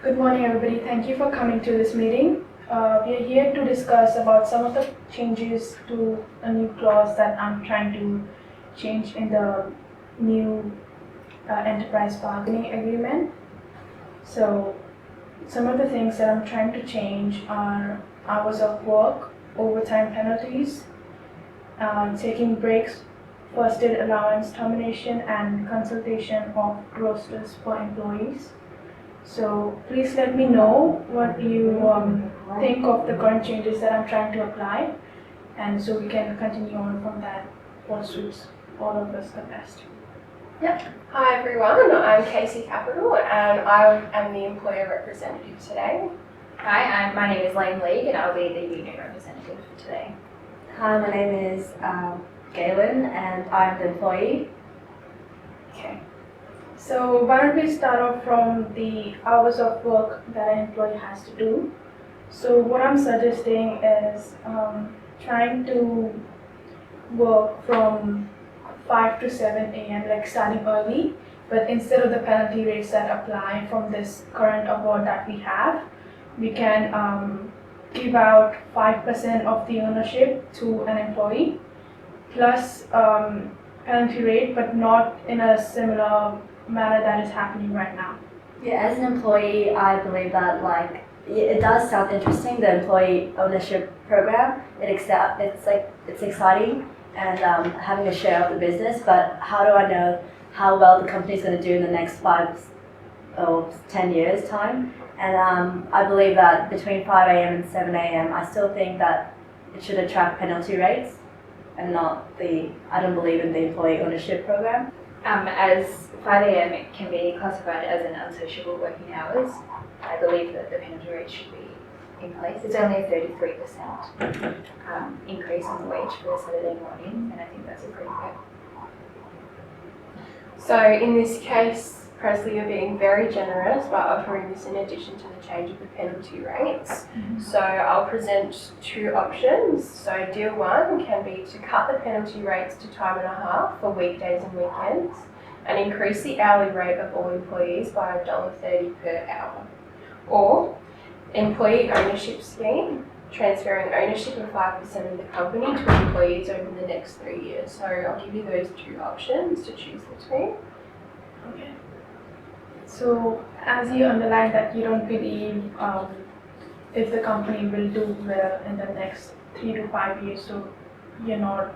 Good morning, everybody. Thank you for coming to this meeting. We are here to discuss about some of the changes to a new clause that I'm trying to change in the new enterprise bargaining agreement. So, some of the things that I'm trying to change are hours of work, overtime penalties, taking breaks, first aid allowance, termination, and consultation of rosters for employees. So please let me know what you think of the current changes that I'm trying to apply, and so we can continue on from that, what suits all of us the best. Yep. Hi everyone, I'm Casey Capital and I am the employer representative today. Hi, my name is Lane League and I'll be the union representative for today. Hi, my name is Galen and I'm the employee. Okay. So why don't we start off from the hours of work that an employee has to do. So what I'm suggesting is trying to work from 5 to 7 a.m. like starting early, but instead of the penalty rates that apply from this current award that we have, we can give out 5% of the ownership to an employee plus penalty rate, but not in a similar manner that is happening right now. Yeah, as an employee, I believe that it does sound interesting, the employee ownership program. It's exciting and having a share of the business, but how do I know how well the company's going to do in the next 5 or 10 years time? And I believe that between 5 a.m. and 7 a.m. I still think that it should attract penalty rates and I don't believe in the employee ownership program. As 5 a.m. it can be classified as an unsociable working hours, I believe that the penalty rate should be in place. It's only a 33% increase on the wage for the Saturday morning, and I think that's a pretty good. So in this case, Presley, you're being very generous by offering this in addition to the change of the penalty rates. So I'll present 2 options. So deal 1 can be to cut the penalty rates to time and a half for weekdays and weekends and increase the hourly rate of all employees by $1.30 per hour. Or employee ownership scheme, transferring ownership of 5% of the company to employees over the next 3 years. So I'll give you those 2 options to choose between. Okay. So as you underline that you don't believe if the company will do well in the next 3 to 5 years, so you're not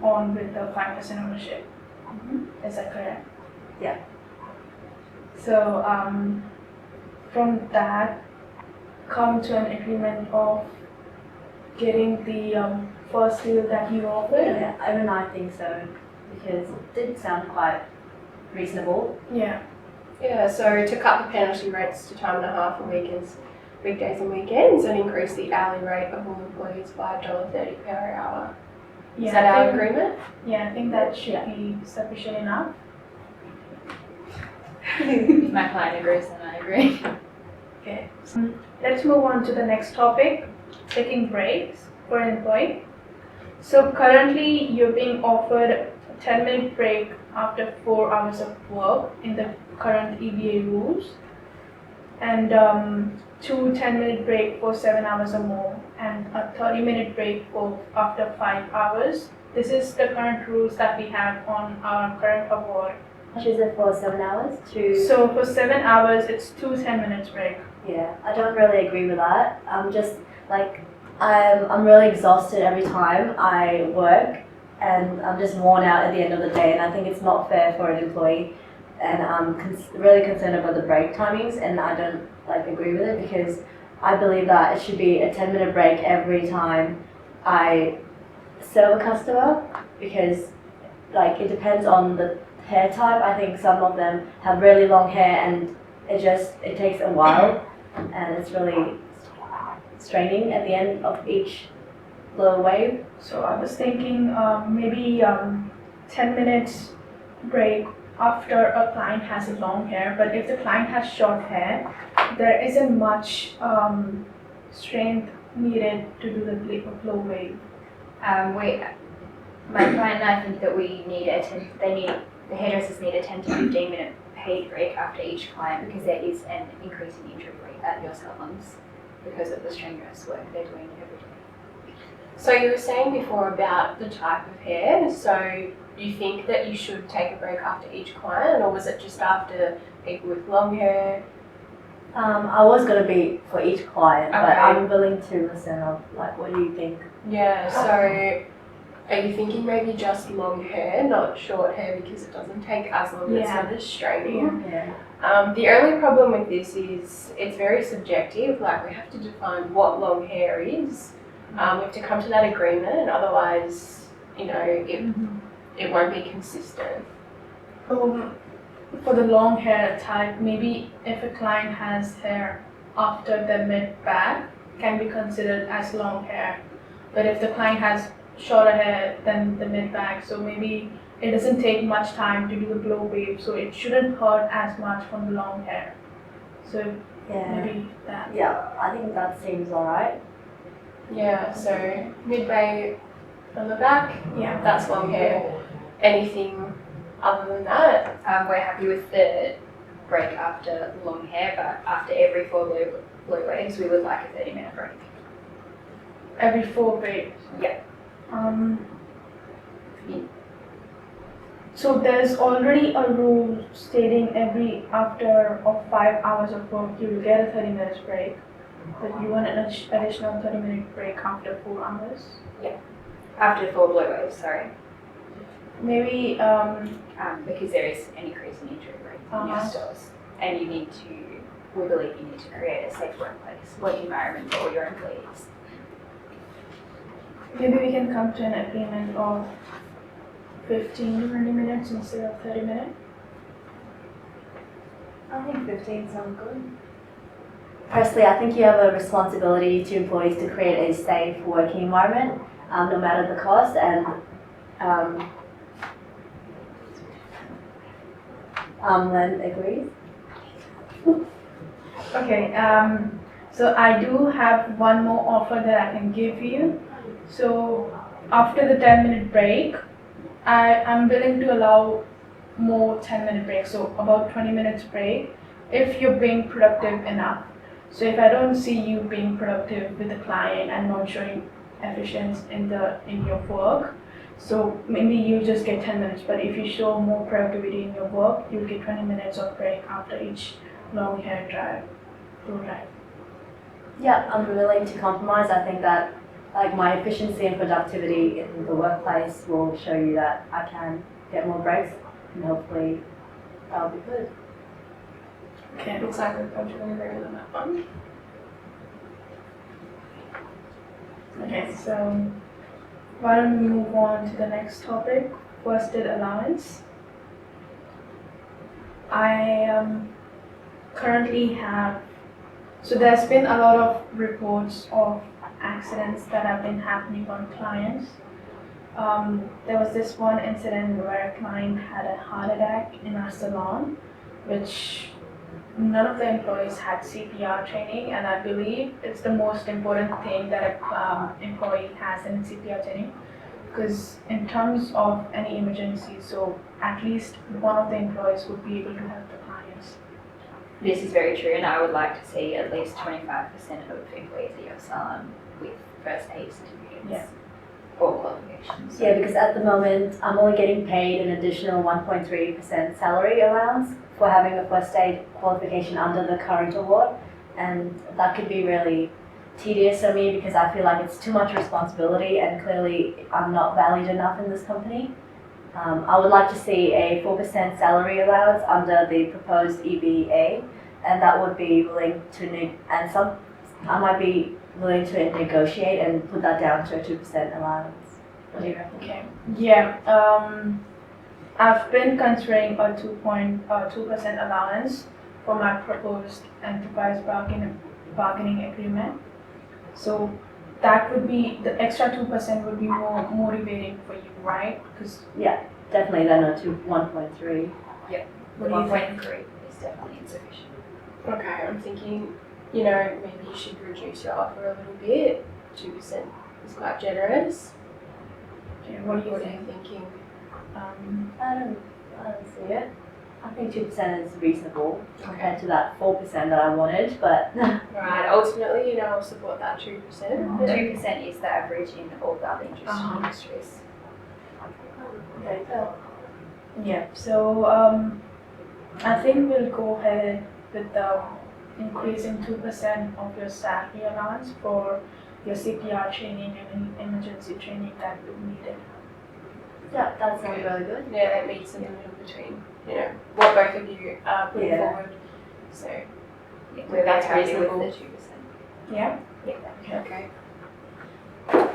on with the 5% ownership. Is that correct? Yeah. So from that, come to an agreement of getting the first deal that you offered. Yeah, I think so, because it did sound quite reasonable. Yeah, so to cut the penalty rates to time and a half for weekdays and weekends and increase the hourly rate of all employees by $1.30 per hour. Yeah, Is that our agreement? Yeah, I think that should be sufficient enough. If my client agrees, then I agree. Okay. Let's move on to the next topic, taking breaks for an employee. So currently you're being offered a 10-minute break after 4 hours of work in the current EBA rules, and 2 10-minute break for 7 hours or more, and a 30-minute break for after 5 hours. This is the current rules that we have on our current award. Which is it for 7 hours? So for 7 hours, it's 2 10-minute break. Yeah, I don't really agree with that. I'm really exhausted every time I work, and I'm just worn out at the end of the day, and I think it's not fair for an employee. And I'm really concerned about the break timings, and I don't agree with it, because I believe that it should be a 10-minute break every time I serve a customer, because it depends on the hair type. I think some of them have really long hair and it takes a while, and it's really straining at the end of each blow wave. So I was thinking maybe 10 minutes break after a client has long hair, but if the client has short hair, there isn't much strength needed to do the blow wave. My client and I think that the hairdressers need a 10 to 15 minute paid break after each client because there is an increase in injury rate at your salons because of the strenuous work they're doing every day. So you were saying before about the type of hair, so you think that you should take a break after each client, or was it just after people with long hair? I was gonna be for each client, but Okay. I'm willing to listen of like, what do you think? Yeah, so are you thinking maybe just long hair, not short hair, because it doesn't take as long and it's Yeah. not as straining? Yeah. The only problem with this is it's very subjective, like we have to define what long hair is. We have to come to that agreement, otherwise, you know, it won't be consistent. For the long hair type, maybe if a client has hair after the mid back, can be considered as long hair. But if the client has shorter hair than the mid back, so maybe it doesn't take much time to do the blow wave, so it shouldn't hurt as much from the long hair. So Yeah. maybe that. Yeah, I think that seems alright. Yeah, so mid-bay on the back, Yeah. that's long hair. Anything other than that? We're happy with the break after long hair, but after every 4 blow waves, we would like a 30-minute break. Every 4 waves. Yeah. So there's already a rule stating every after 5 hours of work you will get a 30 minutes break, but you want an additional 30-minute break after 4 hours. After 4 blow waves, sorry. Maybe Because there is an increase in injury rate in your Uh-huh. stores. And you need to, we believe you need to create a safe workplace, work environment for all your employees. maybe we can come to an agreement of 15 to 20 minutes instead of 30 minutes. I think 15 sounds good. Personally, I think you have a responsibility to employees to create a safe working environment, no matter the cost, and Len agrees. Okay, so I do have one more offer that I can give you. So after the 10-minute break, I'm willing to allow more 10-minute breaks, so about 20 minutes break, if you're being productive enough. So if I don't see you being productive with the client and not showing efficiency in your work, so maybe you just get 10 minutes, but if you show more productivity in your work, you'll get 20 minutes of break after each long hair blow drive. Yeah, I'm willing to compromise. I think that like my efficiency and productivity in the workplace will show you that I can get more breaks, and hopefully that'll be good. Okay. Looks like we've come to an agreement on that one. Okay, so why don't we move on to the next topic, first aid allowance. I currently have, so there's been a lot of reports of accidents that have been happening on clients. There was this one incident where a client had a heart attack in our salon, which none of the employees had CPR training, and I believe it's the most important thing that an employee has in CPR training, because in terms of any emergency, so at least one of the employees would be able to help the clients. This is very true, and I would like to see at least 25% of employees at your salon with first aid certificates. Yeah. Or qualifications. Yeah, because at the moment I'm only getting paid an additional 1.3% salary allowance for having a first aid qualification under the current award, and that could be really tedious for me because I feel like it's too much responsibility and clearly I'm not valued enough in this company. I would like to see a 4% salary allowance under the proposed EBA, and that would be willing to I might be willing to negotiate and put that down to a 2% allowance. What do you reckon? Okay. Yeah. I've been considering a 2% allowance for my proposed enterprise bargaining agreement. So that would be, the extra 2% would be more motivating for you, right? Because Yeah, definitely then a 1.3. what do you think? 1.3 is definitely insufficient. Okay, I'm thinking, you know, maybe you should reduce your offer a little bit. 2% is quite generous. Okay, what do you What are you think? thinking? I don't see it. I think 2% is reasonable compared to that 4% that I wanted, but Right, ultimately, you know, I'll support that 2%. 2% is the average in all the other Uh-huh. industries. Yeah, so I think we'll go ahead with increasing 2% of your salary allowance for your CPR training and emergency training that you needed. yeah, that sounds really good. Yeah, that meets in the middle between, you know, what both of you are putting Yeah. forward. So, Yeah, we're That's very happy reasonable. with the 2%. Yeah. okay.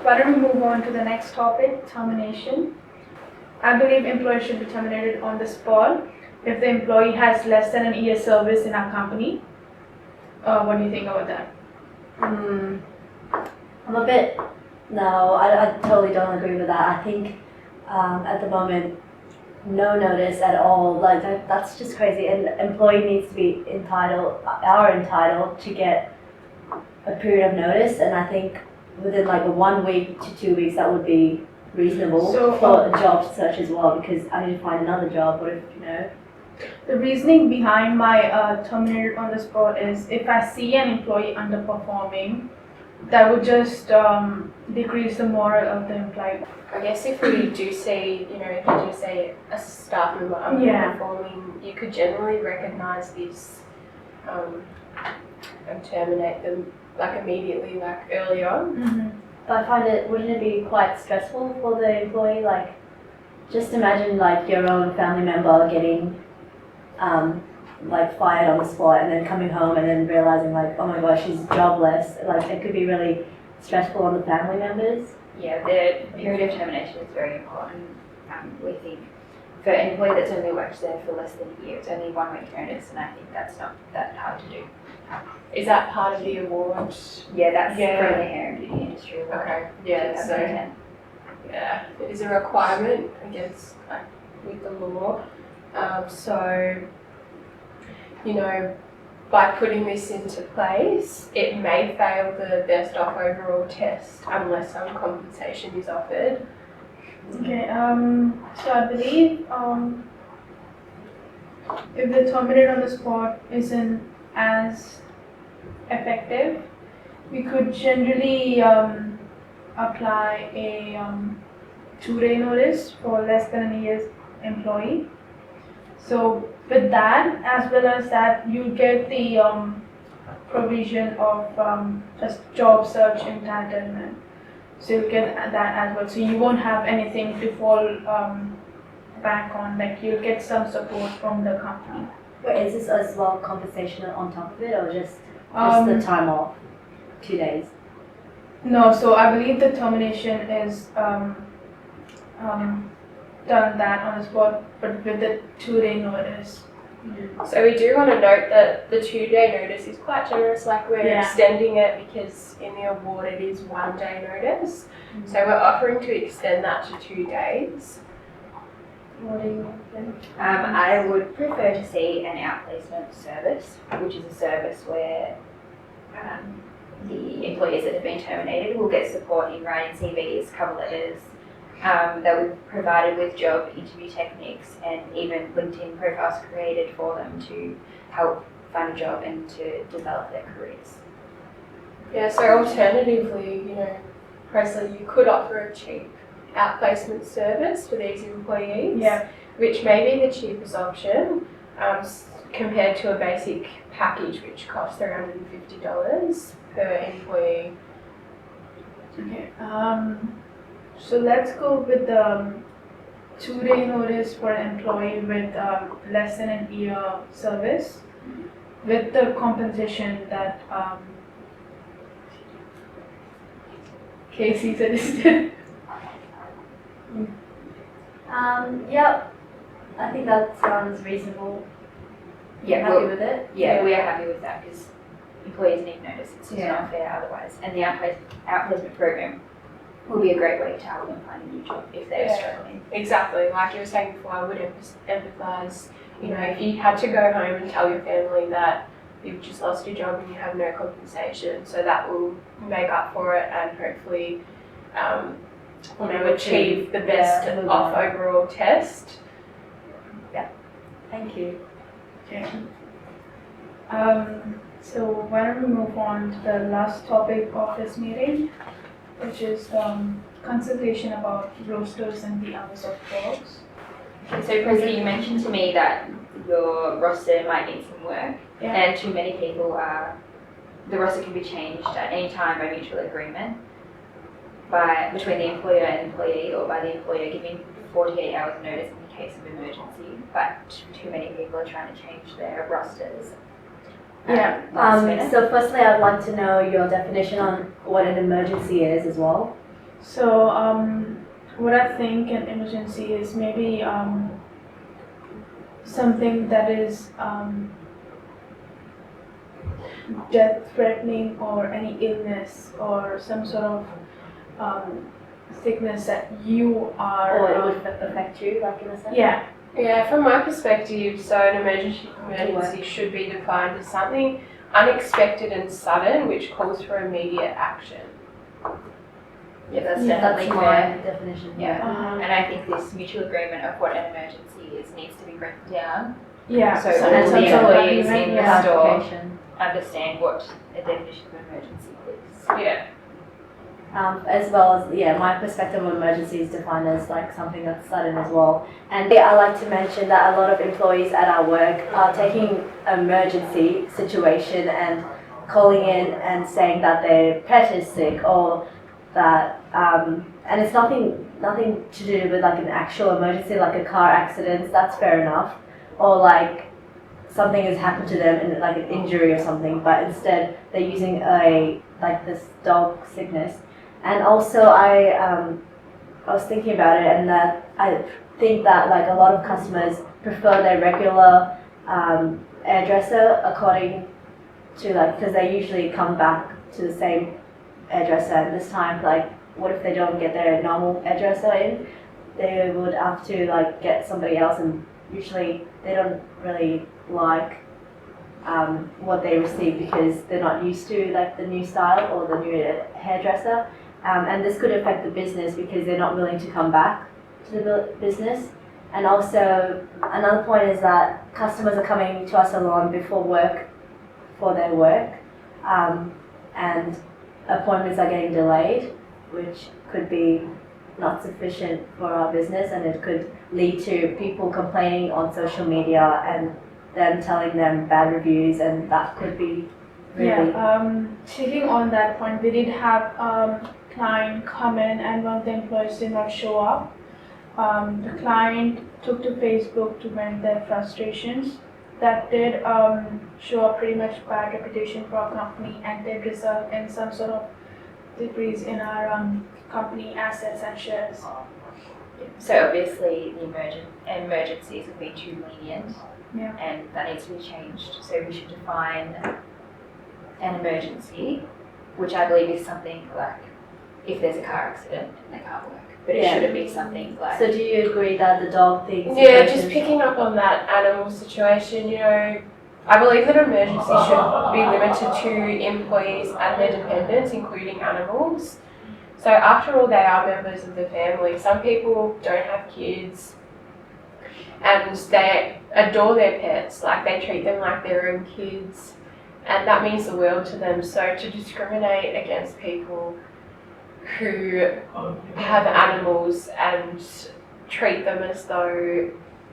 Why don't we move on to the next topic, termination. I believe employees should be terminated on the spot if the employee has less than an year service in our company. What do you think about that? I'm a bit, no, I totally don't agree with that. I think at the moment, no notice at all, like that's just crazy. An employee needs to be entitled to get a period of notice, and I think within like a 1 week to 2 weeks, that would be reasonable So, for a job search as well, because I need to find another job. What if, you know? The reasoning behind my terminated on the spot is if I see an employee underperforming, that would just decrease the morale of the employee. I guess if we do see, you know, if you do see a staff member Yeah. underperforming, you could generally recognise this and terminate them like immediately, like early on. Mm-hmm. But I find wouldn't it be quite stressful for the employee? Like, just imagine like your own family member getting like fired on the spot and then coming home and then realizing like, oh my gosh, she's jobless. Like, it could be really stressful on the family members. Yeah, the period of termination is very important. We think for an employee that's only worked there for less than a year, it's only 1 week notice, and I think that's not that hard to do. Is that part of the award? Yeah, that's Yeah. from the hair and beauty industry award. Okay. Yeah. So 2010. yeah, it is a requirement against like with the law. So you know, by putting this into place, it may fail the best off overall test unless some compensation is offered. Okay, so I believe if the terminated on the spot isn't as effective, we could generally apply a 2-day notice for less than a year's employee. So with that, as well as that, you get the provision of just job search entitlement. So you get that as well. So you won't have anything to fall back on. Like you'll get some support from the company. But is this as well compensation on top of it, or just the time off, 2 days? No, so I believe the termination is done that on the spot, but with the 2-day notice. So we do want to note that the 2-day notice is quite generous, like we're Yeah. extending it because in the award it is 1 day notice. So we're offering to extend that to 2 days. What do you think? I would prefer to see an outplacement service, which is a service where the employees that have been terminated will get support in writing CVs, cover letters. They'll be provided with job interview techniques and even LinkedIn profiles created for them to help find a job and to develop their careers. Yeah, so alternatively, you know, Presley, you could offer a cheap outplacement service for these employees, Yeah. which may be the cheapest option compared to a basic package which costs $350 per employee. Okay. So let's go with the 2-day notice for an employee with less than a year service, with the compensation that Casey suggested. Yep. I think that sounds reasonable. Yeah, Happy with it? Yeah, we are happy with that because employees need notice. It's just Yeah. not fair otherwise. And the outplacement program will be a great way to help them find a new job if they're Yeah. struggling. Exactly, like you were saying before, I would empathise, you know, if you had to go home and tell your family that you've just lost your job and you have no compensation, so that will make up for it and hopefully, achieve the best move off on. overall test. Thank Thank you. Okay. So why don't we move on to the last topic of this meeting, which is consultation about roasters and the hours of dogs. So Presley, you mentioned to me that your roster might need some work, Yeah. and too many people the roster can be changed at any time by mutual agreement between the employer and employee, or by the employer giving 48 hours notice in the case of emergency, but too many people are trying to change their rosters. Yeah. Last minute. So firstly, I'd like to know your definition on what an emergency is as well. So what I think an emergency is maybe something that is death-threatening, or any illness, or some sort of sickness that you are. Or it would affect you, like in a sense? Yeah. Yeah, from my perspective, so an emergency should be defined as something unexpected and sudden which calls for immediate action. Yeah, that's Yeah, definitely That's fair. my definition. Yeah. Uh-huh. And I think this mutual agreement of what an emergency is needs to be written down, Yeah. so So all and the some sort of employees agreement, in the yeah. store Clarification. understand what a definition of emergency is. Yeah. As well as, my perspective of emergency is defined as like something that's sudden as well. And I like to mention that a lot of employees at our work are taking emergency situation and calling in and saying that their pet is sick, or that, and it's nothing to do with like an actual emergency, like a car accident, that's fair enough, or like something has happened to them, and like an injury or something, but instead they're using this dog sickness. And also I was thinking about it, and that I think that like a lot of customers prefer their regular hairdresser according to because they usually come back to the same hairdresser, and this time what if they don't get their normal hairdresser in, they would have to get somebody else, and usually they don't really like what they receive because they're not used to the new style or the new hairdresser. And this could affect the business because they're not willing to come back to the business. And also, another point is that customers are coming to our salon before work for their work, and appointments are getting delayed, which could be not sufficient for our business, and it could lead to people complaining on social media and then telling them bad reviews, and that could be really... Yeah, taking on that point, we did have client come in, and one of the employees did not show up. The client took to Facebook to vent their frustrations. That did show a pretty much bad reputation for our company, and did result in some sort of decrease in our company assets and shares. So obviously the emergencies have been too lenient, Yeah. and that needs to be changed. So we should define an emergency, which I believe is something like if there's a car accident and they can't work. But it Yeah. shouldn't be something like... So do you agree that the dog thing... Yeah, just picking up on that animal situation, I believe that emergency should be limited to employees and their dependents, including animals. So after all, they are members of the family. Some people don't have kids and they adore their pets, they treat them like their own kids, and that means the world to them. So to discriminate against people who have animals and treat them as though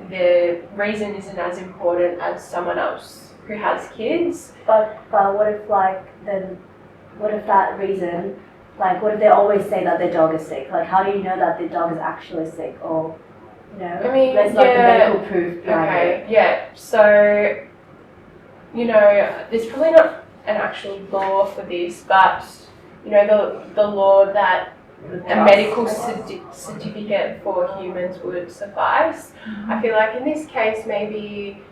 the reason isn't as important as someone else who has kids. But what if what if that reason, what if they always say that their dog is sick? How do you know that their dog is actually sick? Or, I mean, there's the medical proof behind it. Okay, yeah. So, there's probably not an actual law for this, but the law that a medical certificate for humans would suffice. I feel like in this case, maybe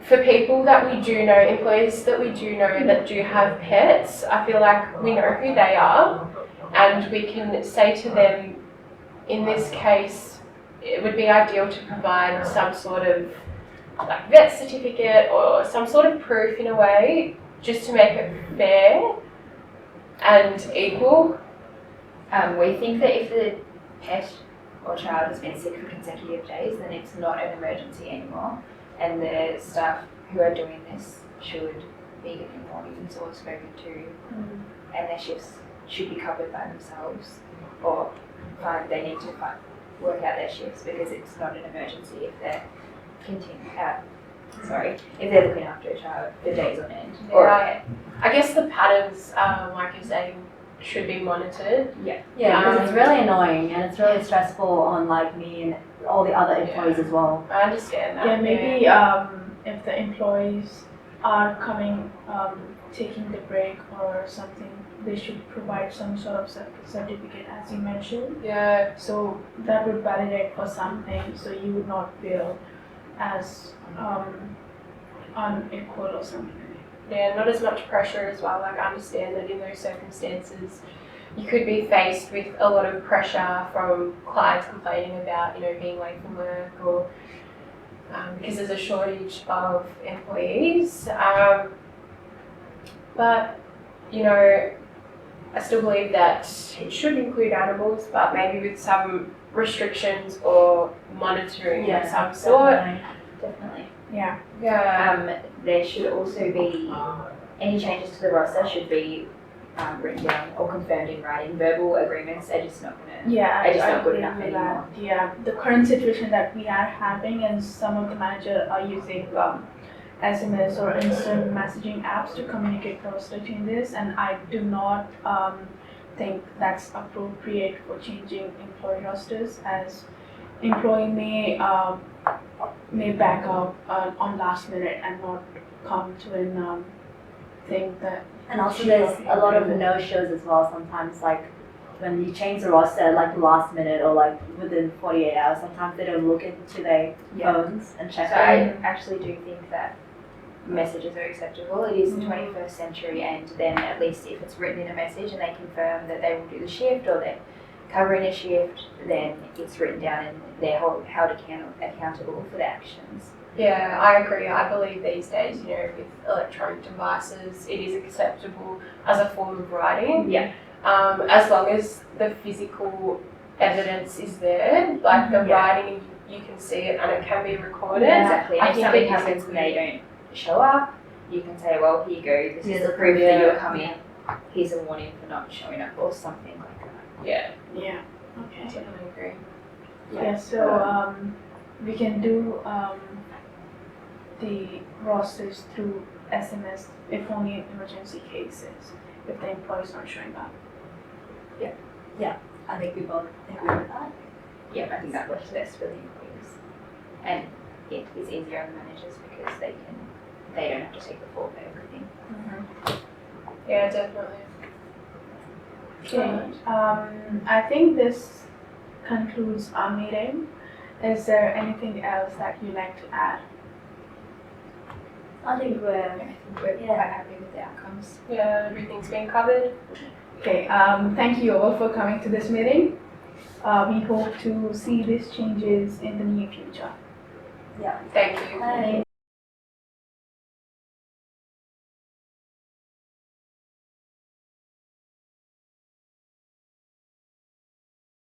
for people that we do know, employees that we do know that do have pets, I feel like we know who they are, and we can say to them, in this case, it would be ideal to provide some sort of vet certificate or some sort of proof in a way, just to make it fair and equal. We think that if the pet or child has been sick for consecutive days, then it's not an emergency anymore. and the staff who are doing this should be getting warnings or spoken to, and their shifts should be covered by themselves, or they need to work out their shifts because it's not an emergency if they're if they're looking after a child for days on end. Yeah, I guess the patterns, like you're saying, should be monitored. Yeah, because it's really annoying and it's really stressful on like me and all the other employees as well. I understand that. Yeah, maybe if the employees are coming, taking the break or something, they should provide some sort of certificate, as you mentioned. Yeah. So that would validate for something, so you would not feel as unequal or something. Yeah, not as much pressure as well. Like, I understand that in those circumstances, you could be faced with a lot of pressure from clients complaining about, being late from work or because there's a shortage of employees. But, I still believe that it should include animals, but maybe with some restrictions or monitoring of some sort. Definitely. Yeah. Yeah. There should also be any changes to the roster should be written down or confirmed in writing. Verbal agreements are just not going to. Yeah, They're just not good agree enough with that. anymore. Yeah, the current situation that we are having, and some of the managers are using SMS or instant messaging apps to communicate roster changes, and I do not think that's appropriate for changing employee rosters, as employee may back up on last minute and not come to an thing that. And also there's a lot of no-shows as well sometimes, like when you change the roster like last minute or like within 48 hours, sometimes they don't look into their phones and check So I it. actually do think that messages are acceptable. It is the 21st century, and then at least if it's written in a message and they confirm that they will do the shift or they're covering a shift, then it's written down and they're held accountable for the actions. Yeah, I agree. I believe these days, with electronic devices, it is acceptable as a form of writing. Yeah. As long as the physical evidence is there, like the writing, you can see it and it can be recorded. Yeah, exactly. And I if think something it is happens and they don't show up, you can say, well, here you go. This is the proof Yeah. that you're coming. Here's a warning for not showing up or something like that. Yeah, Yeah. I Okay. definitely agree. Yeah. So we can do the rosters through SMS if only in emergency cases, if the employee is not showing up. I think we both agree with that. Yeah, I think that works best for the employees. And it is easier on the managers because they don't have to take the fall for everything. Yeah, definitely. Okay. I think this concludes our meeting. Is there anything else that you'd like to add? I think we're I think we're quite happy with the outcomes. Yeah, everything's been covered. Okay. Thank you all for coming to this meeting. We hope to see these changes in the near future. Thank you. Bye.